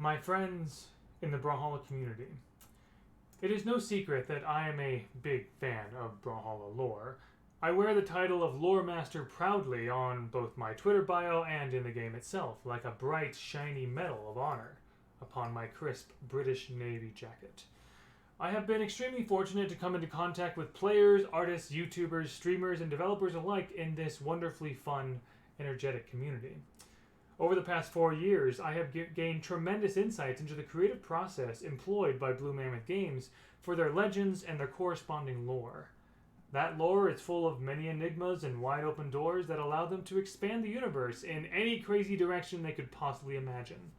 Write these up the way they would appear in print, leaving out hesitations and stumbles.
My friends in the Brawlhalla community, it is no secret that I am a big fan of Brawlhalla lore. I wear the title of Lore Master proudly on both my Twitter bio and in the game itself, like a bright, shiny medal of honor upon my crisp British Navy jacket. I have been extremely fortunate to come into contact with players, artists, YouTubers, streamers, and developers alike in this wonderfully fun, energetic community. Over the past 4 years, I have gained tremendous insights into the creative process employed by Blue Mammoth Games for their legends and their corresponding lore. That lore is full of many enigmas and wide open doors that allow them to expand the universe in any crazy direction they could possibly imagine.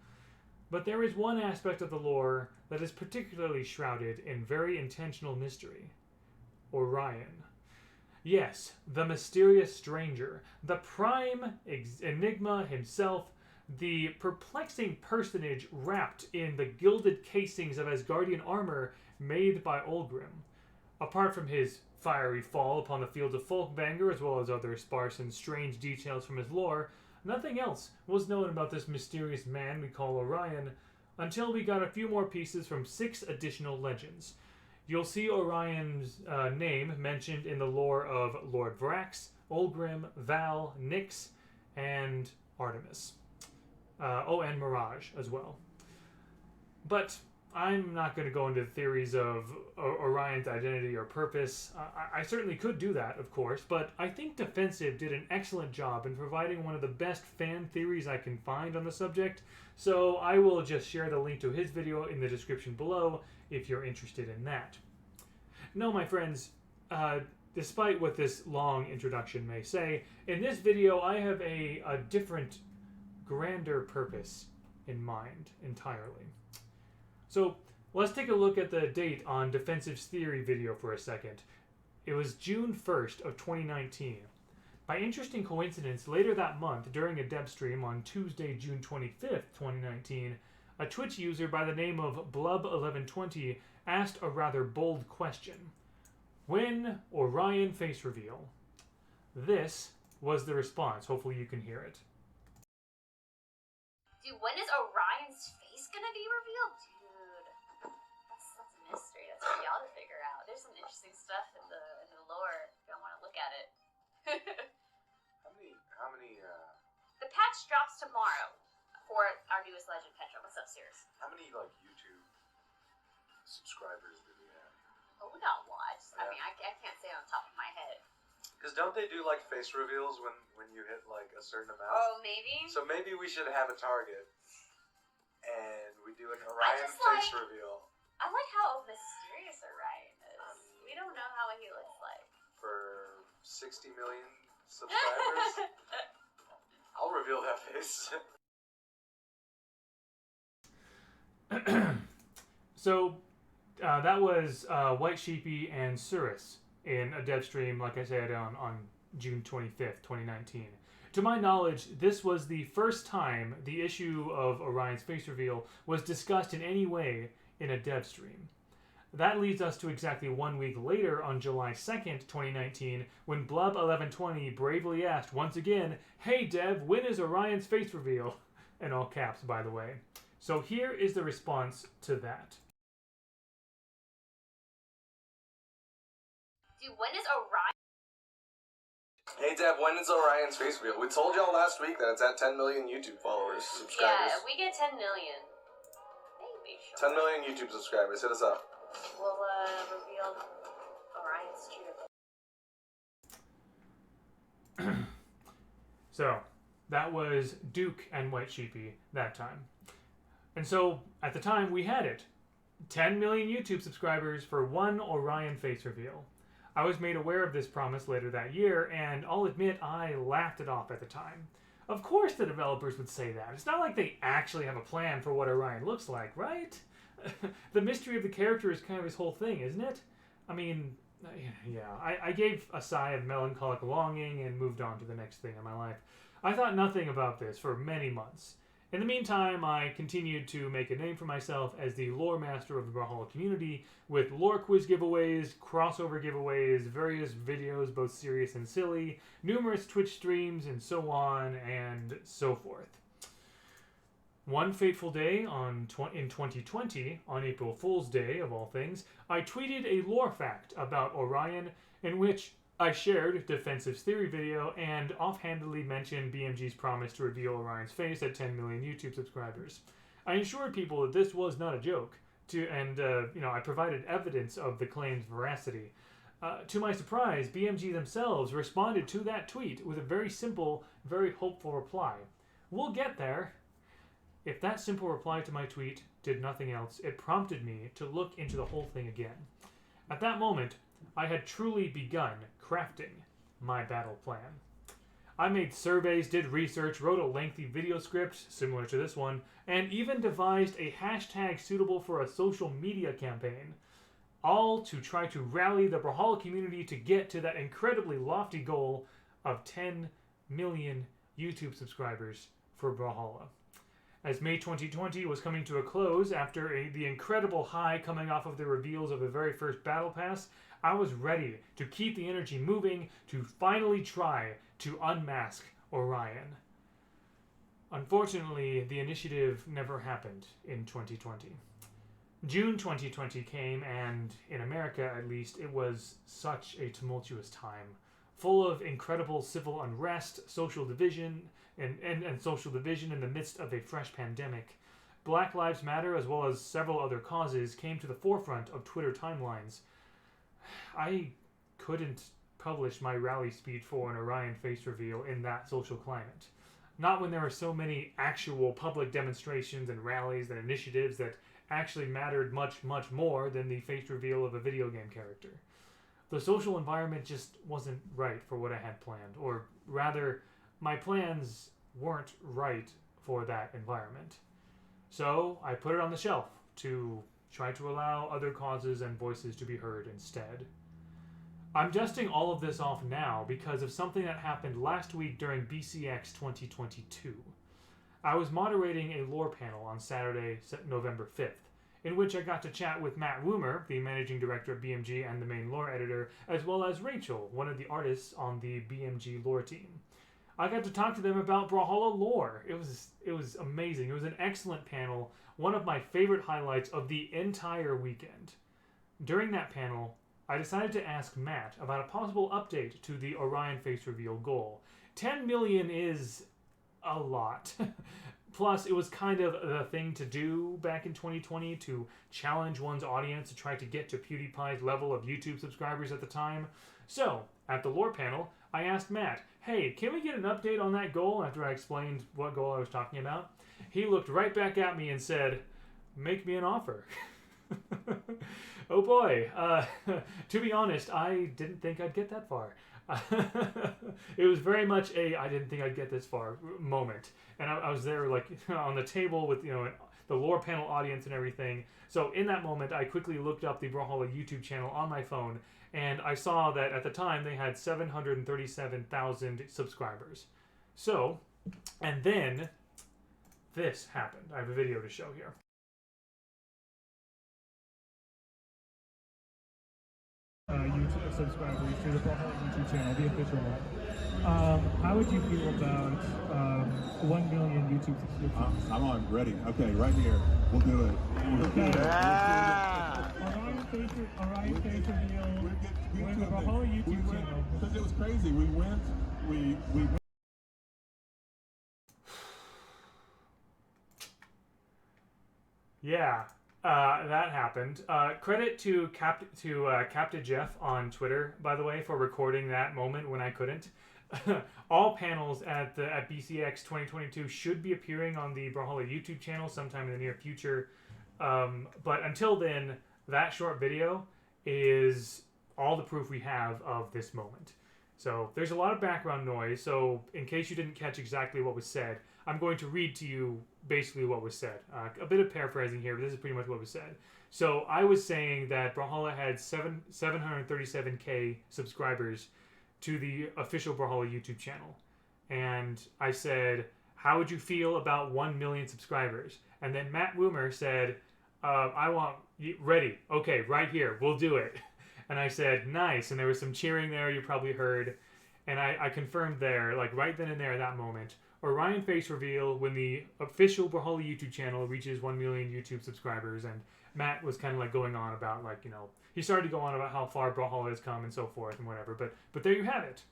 But there is one aspect of the lore that is particularly shrouded in very intentional mystery. Orion. Yes, the mysterious stranger, the prime enigma himself, the perplexing personage wrapped in the gilded casings of Asgardian armor made by Olgrim. Apart from his fiery fall upon the fields of Folkvanger, as well as other sparse and strange details from his lore, nothing else was known about this mysterious man we call Orion, until we got a few more pieces from 6 additional legends. You'll see Orion's name mentioned in the lore of Lord Vrax, Olgrim, Val, Nyx, and Artemis. And Mirage as well. But I'm not going to go into theories of Orion's identity or purpose. I certainly could do that, of course, but I think Diffensive did an excellent job in providing one of the best fan theories I can find on the subject, so I will just share the link to his video in the description below if you're interested in that. No, my friends, despite what this long introduction may say, in this video I have a different, grander purpose in mind entirely. So let's take a look at the date on Diffensive's theory video for a second. It was June 1st of 2019. By interesting coincidence, later that month, during a dev stream on Tuesday, June 25th, 2019, a Twitch user by the name of Blub1120 asked a rather bold question. When Orion face reveal? This was the response. Hopefully you can hear it. Dude, when is Orion's face gonna be revealed? Dude, that's a mystery. That's for y'all to figure out. There's some interesting stuff in the lore if y'all want to look at it. How many The patch drops tomorrow for our newest legend, Petra. What's up, Sears? how many YouTube subscribers do we have? Oh, we got lots. I Yeah. mean, I can't say on top of my head. Because don't they do like face reveals when you hit like a certain amount? Oh, maybe? So maybe we should have a target, and we do an Orion just face like- reveal I like how mysterious Orion is. We don't know how he looks like. for 60 million subscribers. I'll reveal that face. So that was White Sheepy and Surus in a dev stream, like I said, on June 25th, 2019. To my knowledge, this was the first time the issue of Orion's face reveal was discussed in any way in a dev stream. That leads us to exactly 1 week later on July 2nd, 2019, when Blub1120 bravely asked once again, "Hey Dev, when is Orion's face reveal?" In all caps, by the way. So here is the response to that. Dude, when is Orion? Hey Dev, when is Orion's face reveal? We told y'all last week that it's at 10 million YouTube followers, subscribers. Yeah, if we get 10 million. Maybe, sure. 10 million YouTube subscribers, hit us up. We'll reveal Orion's true. So, that was Duke and White Sheepy that time. And so, at the time, we had it. 10 million YouTube subscribers for one Orion face reveal. I was made aware of this promise later that year, and I'll admit I laughed it off at the time. Of course the developers would say that. It's not like they actually have a plan for what Orion looks like, right? The mystery of the character is kind of his whole thing, isn't it? I mean, yeah, I gave a sigh of melancholic longing and moved on to the next thing in my life. I thought nothing about this for many months. In the meantime, I continued to make a name for myself as the lore master of the Brawlhalla community with lore quiz giveaways, crossover giveaways, various videos, both serious and silly, numerous Twitch streams, and so on and so forth. One fateful day in 2020, on April Fool's Day of all things, I tweeted a lore fact about Orion in which I shared Diffensive's theory video and offhandedly mentioned BMG's promise to reveal Orion's face at 10 million YouTube subscribers. I assured people that this was not a joke, and I provided evidence of the claim's veracity. To my surprise, BMG themselves responded to that tweet with a very simple, very hopeful reply. We'll get there. If that simple reply to my tweet did nothing else, it prompted me to look into the whole thing again. At that moment, I had truly begun crafting my battle plan. I made surveys, did research, wrote a lengthy video script, similar to this one, and even devised a hashtag suitable for a social media campaign. All to try to rally the Brawlhalla community to get to that incredibly lofty goal of 10 million YouTube subscribers for Brawlhalla. As May 2020 was coming to a close after the incredible high coming off of the reveals of the very first Battle Pass, I was ready to keep the energy moving to finally try to unmask Orion. Unfortunately, the initiative never happened in 2020. June 2020 came, and in America at least, it was such a tumultuous time, full of incredible civil unrest, social division, and social division in the midst of a fresh pandemic. Black Lives Matter, as well as several other causes, came to the forefront of Twitter timelines. I couldn't publish my rally speech for an Orion face reveal in that social climate. Not when there were so many actual public demonstrations and rallies and initiatives that actually mattered much, much more than the face reveal of a video game character. The social environment just wasn't right for what I had planned, or rather, my plans weren't right for that environment. So I put it on the shelf to try to allow other causes and voices to be heard instead. I'm dusting all of this off now because of something that happened last week during BCX 2022. I was moderating a lore panel on Saturday, November 5th, in which I got to chat with Matt Woomer, the managing director of BMG and the main lore editor, as well as Rachel, one of the artists on the BMG lore team. I got to talk to them about Brawlhalla lore. It was amazing. It was an excellent panel, one of my favorite highlights of the entire weekend. During that panel, I decided to ask Matt about a possible update to the Orion face reveal goal. 10 million is a lot. Plus, it was kind of the thing to do back in 2020 to challenge one's audience to try to get to PewDiePie's level of YouTube subscribers at the time. So, at the lore panel, I asked Matt, hey, can we get an update on that goal after I explained what goal I was talking about? He looked right back at me and said, make me an offer. Oh boy. To be honest, I didn't think I'd get that far. It was very much a I didn't think I'd get this far moment. And I was there like on the table with the lore panel audience and everything. So in that moment, I quickly looked up the Brawlhalla YouTube channel on my phone, and I saw that at the time they had 737,000 subscribers. So, and then this happened. I have a video to show here. YouTube subscribers to the Brawlhalla YouTube channel, the official one. How would you feel about 1 million YouTube subscriptions? I'm on, ready. Okay, right here. We'll do it. Okay. Orion face reveal. We're in the Brawlhalla YouTube channel. Because it was crazy. We went. Yeah. That happened. Credit to Captain Jeff on Twitter, by the way, for recording that moment when I couldn't. All panels at BCX 2022 should be appearing on the Brawlhalla YouTube channel sometime in the near future. But until then, that short video is all the proof we have of this moment. So there's a lot of background noise. So in case you didn't catch exactly what was said, I'm going to read to you basically what was said. A bit of paraphrasing here, but this is pretty much what was said. So I was saying that Brawlhalla had 737k subscribers to the official Brawlhalla YouTube channel. And I said, how would you feel about 1 million subscribers? And then Matt Woomer said, I want, ready, okay, right here, we'll do it. And I said, nice. And there was some cheering there, you probably heard. And I confirmed there, like right then and there at that moment, Orion face reveal when the official Brawlhalla YouTube channel reaches 1 million YouTube subscribers. And Matt was kind of like going on about like, you know, he started to go on about how far Brawlhalla has come and so forth and whatever. But there you have it.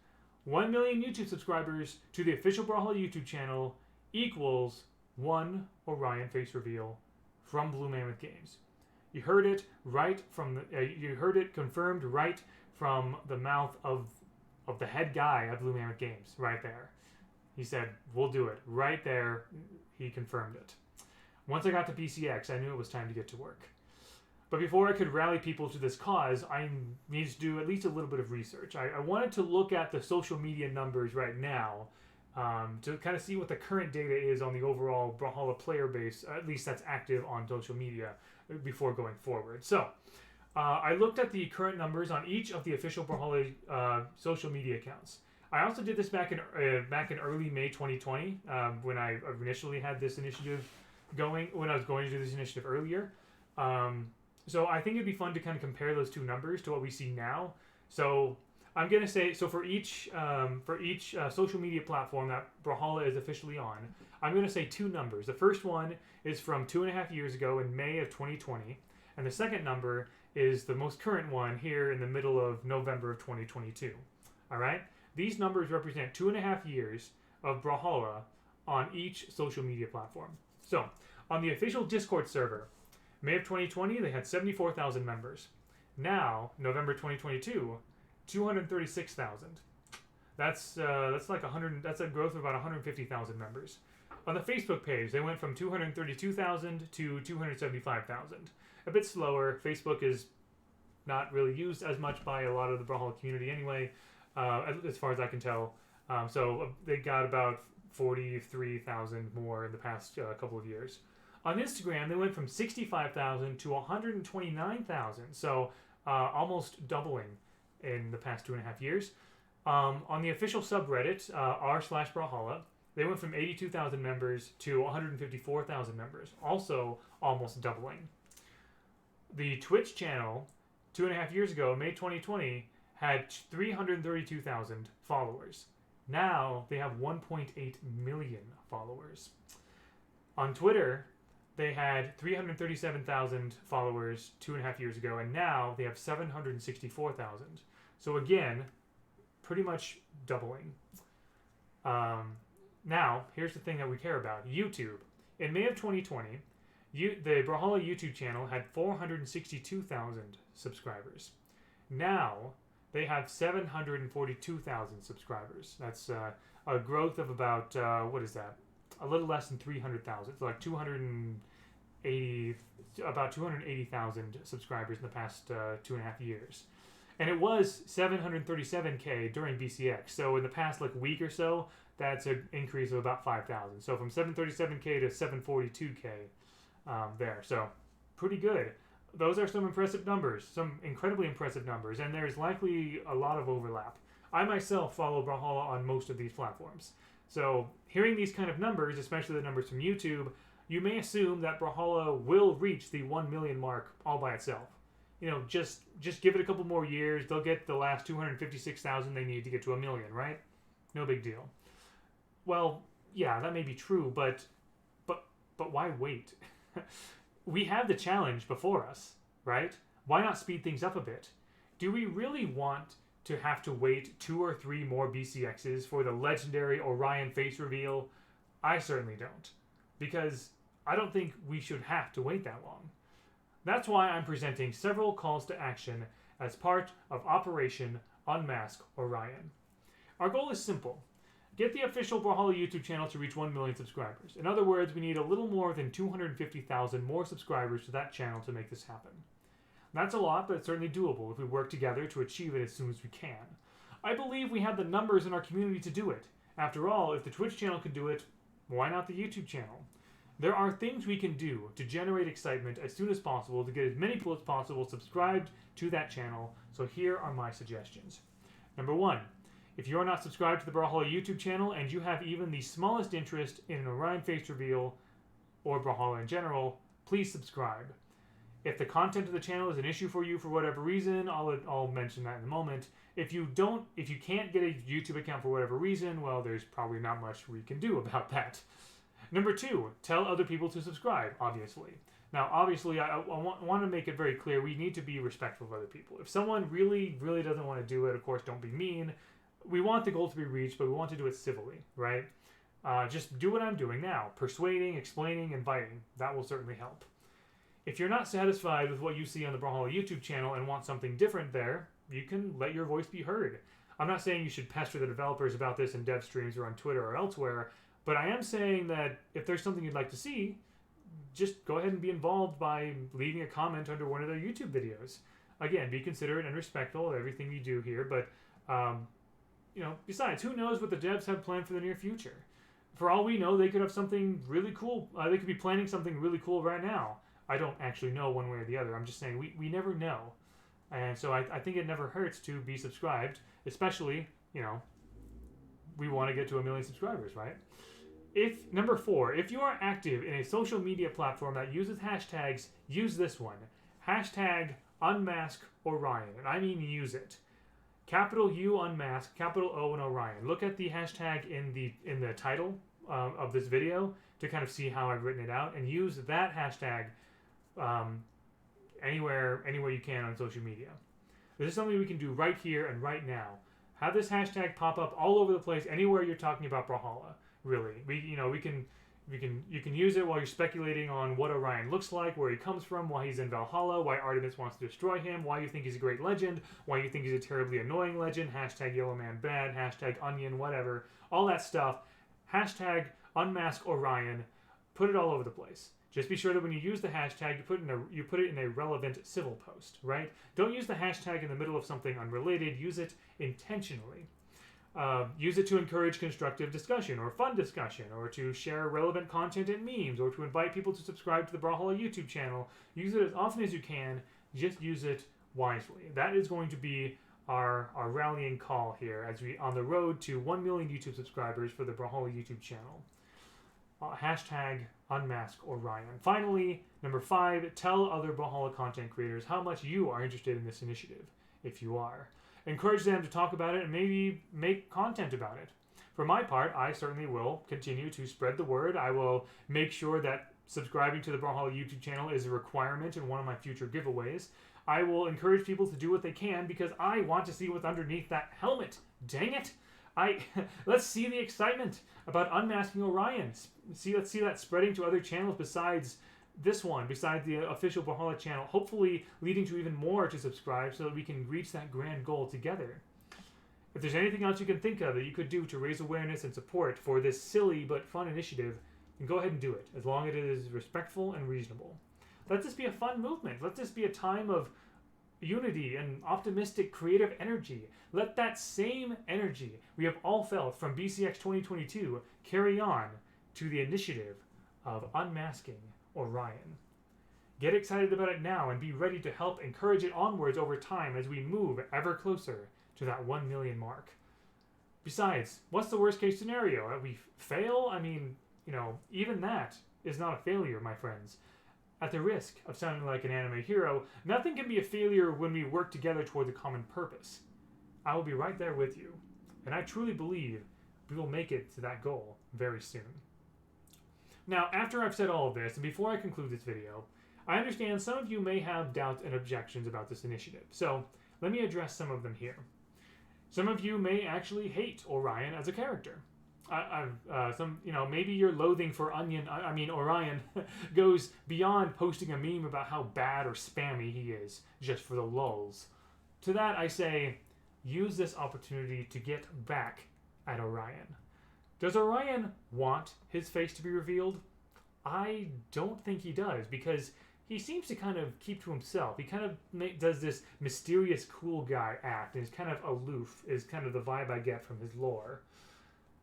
1 million YouTube subscribers to the official Brawlhalla YouTube channel equals 1 Orion face reveal from Blue Mammoth Games. You heard it right from the, you heard it confirmed right from the mouth of the head guy at Blue Mammoth Games, right there. He said, "We'll do it." Right there, he confirmed it. Once I got to PCX, I knew it was time to get to work. But before I could rally people to this cause, I needed to do at least a little bit of research. I wanted to look at the social media numbers right now to kind of see what the current data is on the overall Brawlhalla player base, at least that's active on social media, before going forward. So, I looked at the current numbers on each of the official Brawlhalla social media accounts. I also did this back in early May 2020 when I initially had this initiative going, when I was going to do this initiative earlier. So I think it'd be fun to kind of compare those two numbers to what we see now. So I'm going to say, so for each social media platform that Brawlhalla is officially on, I'm going to say two numbers. The first one is from 2.5 years ago in May of 2020. And the second number is the most current one here in the middle of November of 2022. All right? These numbers represent 2.5 years of Brawlhalla on each social media platform. So, on the official Discord server, May of 2020, they had 74,000 members. Now, November 2022, 236,000. That's like 100. That's a growth of about 150,000 members. On the Facebook page, they went from 232,000 to 275,000. A bit slower. Facebook is not really used as much by a lot of the Brawlhalla community anyway, as far as I can tell. So they got about 43,000 more in the past couple of years. On Instagram, they went from 65,000 to 129,000. So almost doubling in the past 2.5 years. On the official subreddit, r/Brawlhalla, they went from 82,000 members to 154,000 members. Also almost doubling. The Twitch channel, 2.5 years ago, May 2020, had 332,000 followers. Now they have 1.8 million followers. On Twitter, they had 337,000 followers 2.5 years ago, and now they have 764,000. So again, pretty much doubling. Now, here's the thing that we care about. YouTube. In May of 2020, the Brawlhalla YouTube channel had 462,000 subscribers. Now, they have 742,000 subscribers. That's a growth of about, what is that? A little less than 300,000. It's like 280,000 subscribers in the past 2.5 years. And it was 737K during BCX. So in the past like week or so, that's an increase of about 5,000. So from 737K to 742K there. So pretty good. Those are some impressive numbers, some incredibly impressive numbers, and there's likely a lot of overlap. I myself follow Brawlhalla on most of these platforms. So hearing these kind of numbers, especially the numbers from YouTube, you may assume that Brawlhalla will reach the 1 million mark all by itself. You know, just give it a couple more years. They'll get the last 256,000 they need to get to 1 million, right? No big deal. Well, yeah, that may be true, but why wait? We have the challenge before us, right? Why not speed things up a bit? Do we really want to have to wait 2 or 3 more BCXs for the legendary Orion face reveal? I certainly don't, because I don't think we should have to wait that long. That's why I'm presenting several calls to action as part of Operation Unmask Orion. Our goal is simple. Get the official Brawlhalla YouTube channel to reach 1 million subscribers. In other words, we need a little more than 250,000 more subscribers to that channel to make this happen. That's a lot, but it's certainly doable if we work together to achieve it as soon as we can. I believe we have the numbers in our community to do it. After all, if the Twitch channel can do it, why not the YouTube channel? There are things we can do to generate excitement as soon as possible to get as many people as possible subscribed to that channel, so here are my suggestions. Number 1. If you are not subscribed to the Brawlhalla YouTube channel and you have even the smallest interest in an Orion face reveal or Brawlhalla in general, please subscribe. If the content of the channel is an issue for you for whatever reason, I'll mention that in a moment. If you can't get a YouTube account for whatever reason, well, there's probably not much we can do about that. Number 2, tell other people to subscribe, obviously. Now, obviously, I want to make it very clear, we need to be respectful of other people. If someone really, really doesn't want to do it, of course, don't be mean. We want the goal to be reached, but we want to do it civilly, right? Just do what I'm doing now. Persuading, explaining, inviting. That will certainly help. If you're not satisfied with what you see on the Brawlhalla YouTube channel and want something different there, you can let your voice be heard. I'm not saying you should pester the developers about this in dev streams or on Twitter or elsewhere, but I am saying that if there's something you'd like to see, just go ahead and be involved by leaving a comment under one of their YouTube videos. Again, be considerate and respectful of everything you do here, but, besides, who knows what the devs have planned for the near future? For all we know, they could have something really cool. They could be planning something really cool right now. I don't actually know one way or the other. I'm just saying we never know. And so I think it never hurts to be subscribed, especially, we want to get to 1 million subscribers, right? Number 4, if you are active in a social media platform that uses hashtags, use this one. Hashtag unmask Orion. And I mean use it. Capital U unmask, capital O and Orion. Look at the hashtag in the title of this video to kind of see how I've written it out, and use that hashtag anywhere you can on social media. This is something we can do right here and right now. Have this hashtag pop up all over the place, anywhere you're talking about Brawlhalla. Really, you can use it while you're speculating on what Orion looks like, where he comes from, why he's in Valhalla, why Artemis wants to destroy him, why you think he's a great legend, why you think he's a terribly annoying legend. Hashtag Yellow Man Bad, hashtag Onion, whatever, all that stuff. Hashtag unmask Orion. Put it all over the place. Just be sure that when you use the hashtag, you put it in a relevant civil post, right? Don't use the hashtag in the middle of something unrelated. Use it intentionally. Use it to encourage constructive discussion or fun discussion, or to share relevant content and memes, or to invite people to subscribe to the Brawlhalla YouTube channel. Use it as often as you can. Just use it wisely. That is going to be our rallying call here as we on the road to 1 million YouTube subscribers for the Brawlhalla YouTube channel. Hashtag unmask Orion. Finally, number 5, tell other Brawlhalla content creators how much you are interested in this initiative, if you are. Encourage them to talk about it and maybe make content about it. For my part, I certainly will continue to spread the word. I will make sure that subscribing to the Brawlhalla YouTube channel is a requirement in one of my future giveaways. I will encourage people to do what they can because I want to see what's underneath that helmet. Dang it! Let's see the excitement about unmasking Orion. Let's see that spreading to other channels besides this one, besides the official Brawlhalla channel, hopefully leading to even more to subscribe so that we can reach that grand goal together. If there's anything else you can think of that you could do to raise awareness and support for this silly but fun initiative, then go ahead and do it, as long as it is respectful and reasonable. Let this be a fun movement. Let this be a time of unity and optimistic creative energy. Let that same energy we have all felt from BCX 2022 carry on to the initiative of unmasking Orion. Get excited about it now and be ready to help encourage it onwards over time as we move ever closer to that 1 million mark. Besides, what's the worst case scenario? We fail? I mean, even that is not a failure, my friends. At the risk of sounding like an anime hero, nothing can be a failure when we work together toward a common purpose. I will be right there with you, and I truly believe we will make it to that goal very soon. Now, after I've said all of this, and before I conclude this video, I understand some of you may have doubts and objections about this initiative, so let me address some of them here. Some of you may actually hate Orion as a character. Maybe your loathing for Orion goes beyond posting a meme about how bad or spammy he is, just for the lulz. To that I say, use this opportunity to get back at Orion. Does Orion want his face to be revealed? I don't think he does, because he seems to kind of keep to himself. He kind of does this mysterious cool guy act, and is kind of aloof, is kind of the vibe I get from his lore.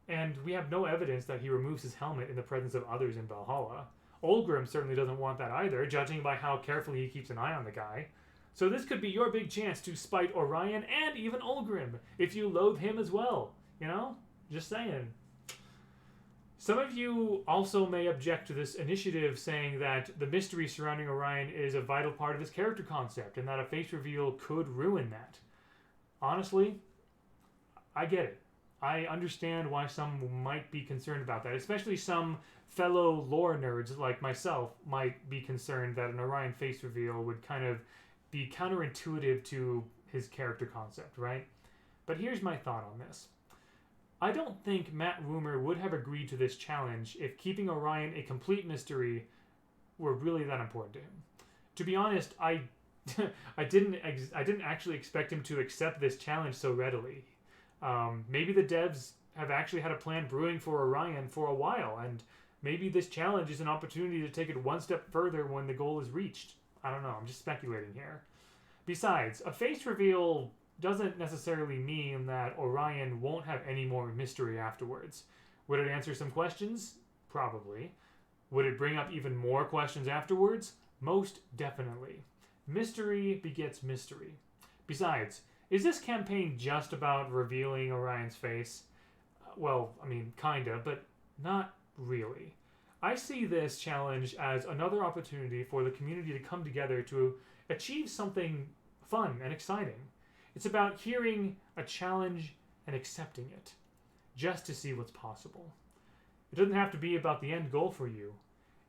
And we have no evidence that he removes his helmet in the presence of others in Valhalla. Olgrim certainly doesn't want that either, judging by how carefully he keeps an eye on the guy. So this could be your big chance to spite Orion and even Olgrim, if you loathe him as well. Just saying. Some of you also may object to this initiative, saying that the mystery surrounding Orion is a vital part of his character concept and that a face reveal could ruin that. Honestly, I get it. I understand why some might be concerned about that, especially some fellow lore nerds like myself might be concerned that an Orion face reveal would kind of be counterintuitive to his character concept, right? But here's my thought on this. I don't think Matt Woomer would have agreed to this challenge if keeping Orion a complete mystery were really that important to him. To be honest, I didn't actually expect him to accept this challenge so readily. Maybe the devs have actually had a plan brewing for Orion for a while, and maybe this challenge is an opportunity to take it one step further when the goal is reached. I don't know, I'm just speculating here. Besides, a face reveal doesn't necessarily mean that Orion won't have any more mystery afterwards. Would it answer some questions? Probably. Would it bring up even more questions afterwards? Most definitely. Mystery begets mystery. Besides, is this campaign just about revealing Orion's face? Well, I mean, kinda, but not really. I see this challenge as another opportunity for the community to come together to achieve something fun and exciting. It's about hearing a challenge and accepting it, just to see what's possible. It doesn't have to be about the end goal for you.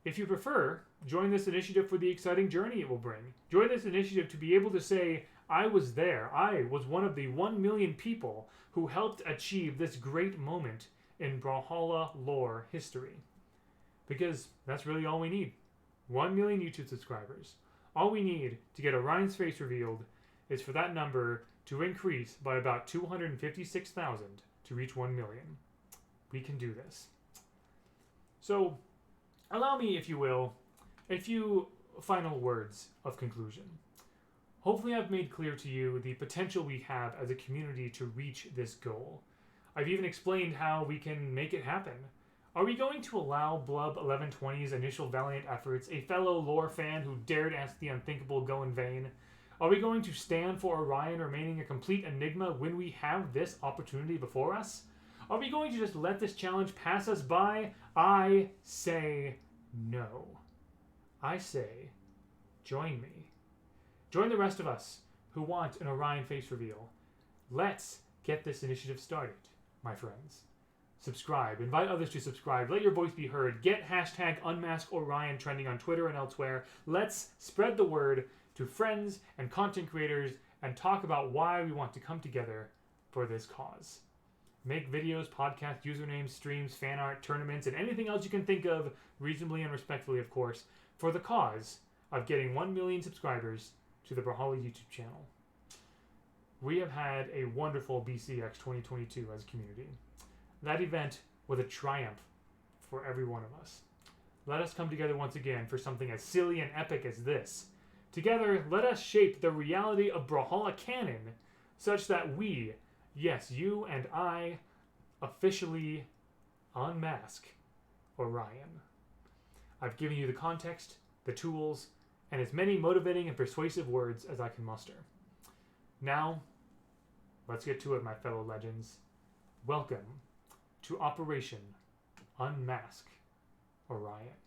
If you prefer, join this initiative for the exciting journey it will bring. Join this initiative to be able to say, I was there. I was one of the 1 million people who helped achieve this great moment in Brawlhalla lore history. Because that's really all we need. 1 million YouTube subscribers. All we need to get Orion's face revealed is for that number to increase by about 256,000 to reach 1 million. We can do this. So, allow me, if you will, a few final words of conclusion. Hopefully I've made clear to you the potential we have as a community to reach this goal. I've even explained how we can make it happen. Are we going to allow Blub 1120's initial valiant efforts, a fellow lore fan who dared ask the unthinkable, go in vain? Are we going to stand for Orion remaining a complete enigma when we have this opportunity before us? Are we going to just let this challenge pass us by? I say no. I say, join me. Join the rest of us who want an Orion face reveal. Let's get this initiative started, my friends. Subscribe. Invite others to subscribe. Let your voice be heard. Get hashtag UnmaskOrion trending on Twitter and elsewhere. Let's spread the word to friends and content creators and talk about why we want to come together for this cause. Make videos, podcasts, usernames, streams, fan art, tournaments, and anything else you can think of, reasonably and respectfully, of course, for the cause of getting 1 million subscribers to the Brawlhalla YouTube channel. We have had a wonderful BCX 2022 as a community. That event was a triumph for every one of us. Let us come together once again for something as silly and epic as this. Together, let us shape the reality of Brawlhalla canon such that we, yes, you and I, officially unmask Orion. I've given you the context, the tools, and as many motivating and persuasive words as I can muster. Now, let's get to it, my fellow legends. Welcome to Operation Unmask Orion.